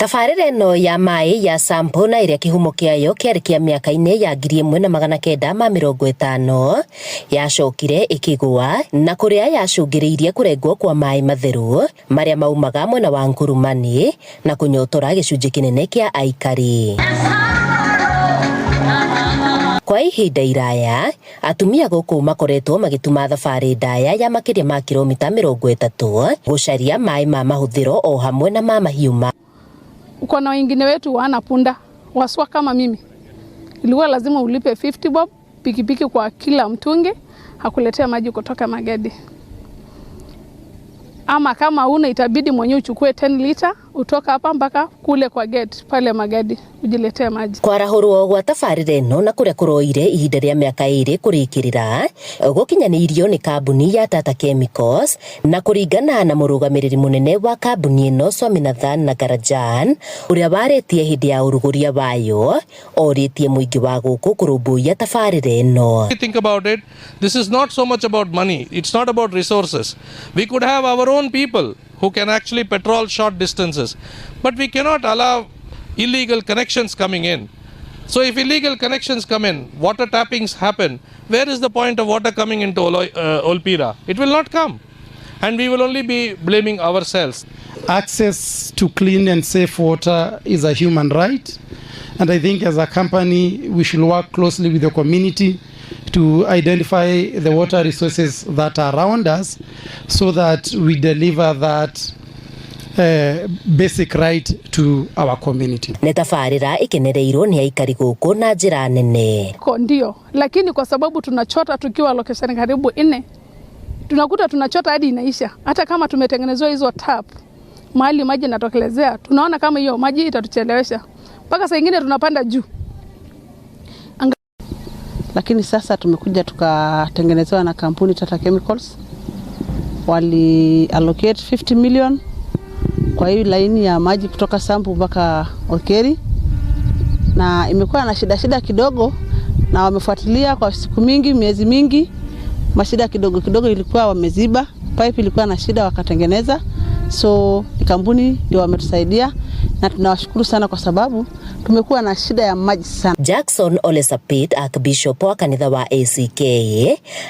Tabarĩra ĩno ya maĩ ya Sampo na ĩrĩa kĩhumo kĩayo kĩarĩ kĩa mĩaka-inĩ ya 1950 yacokire ĩkĩgũa na kũrĩa yacũngĩrĩirie kũrengwo kwa maĩ matheru marĩa maumaga mwena wa Ngurumani na kũnyotora gĩcunjĩ kĩnene kĩa aikari. Kwa ihinda iraya, atumia gũkũ makoretwo magĩtuma thabarĩ ndaya ya makĩria ma kilomita 30 gũcaria maĩ ma mahũthĩro o hamwe na ma mahiũ ma. Uko na wengine wetu wana punda waswa kama mimi, ilikuwa lazima ulipe 50 bob pikipiki kwa kila mtungi hakuletea maji kutoka Magadi, ama kama una itabidi mwenyewe uchukue 10 liter utoka hapa mpaka kule kwa gate pale Magadi ujiletee maji. Kwarahũrwo gwa tabarĩra ĩno na kũrĩa kũroire ihinda rĩa mĩaka 2 kũrĩkĩrĩra gũkinyanĩirio nĩ kambuni ya Tata Chemicals na kũringana na mũrũgamĩrĩri mũnene wa kambuni ĩno Swaminathan Nagarajan ũrĩa warĩtie hĩndĩ ya ũrugũria wayo orĩtie mũingĩ wa gũkũ kũrũmbũiya tabarĩra ĩno. Think about it, this is not so much about money, it's not about resources. We could have our own people who can actually patrol short distances, but we cannot allow illegal connections coming in. So if illegal connections come in, water tappings happen, where is the point of water coming into Olpira? It will not come, and we will only be blaming ourselves. Access to clean and safe water is a human right, and I think as a company we should work closely with the community to identify the water resources that are around us so that we deliver that basic right to our community. Netabarĩra ikenereirwo ni aikari gũkũ na njĩra nene. Ndio, lakini kwa sababu tunachota tukiwa location karibu 4, tunakuta tunachota hadi inaisha. Hata kama tumetengenezwa hizo tap, mahali maji yanatokelezea, tunaona kama hiyo maji itatuchelewesha. Mpaka saa nyingine tunapanda juu. Lakini sasa tumekuja tukatengenezewa na kampuni Tata Chemicals. Wali allocate 50 million kwa hii laini ya maji kutoka Sampo mpaka Olkeri, na imekuwa na shida kidogo, na wamefuatilia kwa siku mingi, miezi mingi. Mashida kidogo ilikuwa wameziba, pipe ilikuwa na shida wakatengeneza. So kampuni ndio wametusaidia na tunawashukuru sana kwa sababu tumekuwa na shida ya maji sana. Jackson Ole Sapit, Archbishop wa kanitha wa ACK,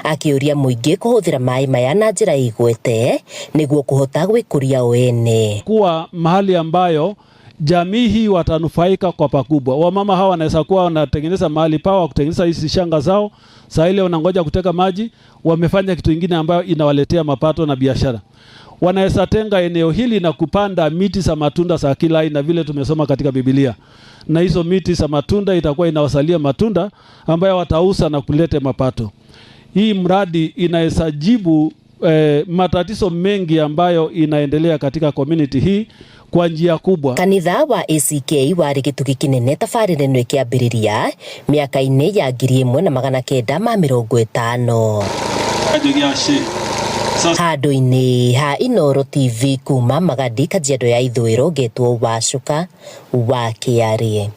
akĩũria mũingĩ kũhũthĩra maĩ maya na njĩra igwete nĩguo kũhota gwĩkũria wene. Kuwa mahali ambayo jamii hii watanufaika kwa pakubwa. Wamama hawa wanaweza kuwa wanatengeneza mahali pao kutengeneza hizi shanga zao, saa ile wanangoja kuteka maji, wamefanya kitu kingine ambayo inawaletea mapato na biashara. Wanaweza tenga eneo hili na kupanda miti za matunda za kila aina vile tumesoma katika Biblia. Na hizo miti za matunda itakuwa inawasalia matunda ambayo watauza na kulete mapato. Hii mradi inaweza jibu matatizo mengi ambayo inaendelea katika community hii kwa njia kubwa. Kanitha wa ACK warĩ gĩtugĩ kĩnene tabarĩra ĩno ĩkĩambĩrĩria mĩaka-inĩ ya 1950. Handũ-inĩ ha Inooro TV kuma Magadi, Kajiado ya ithũĩro, ngetwo Wacuka wa Kĩarĩ.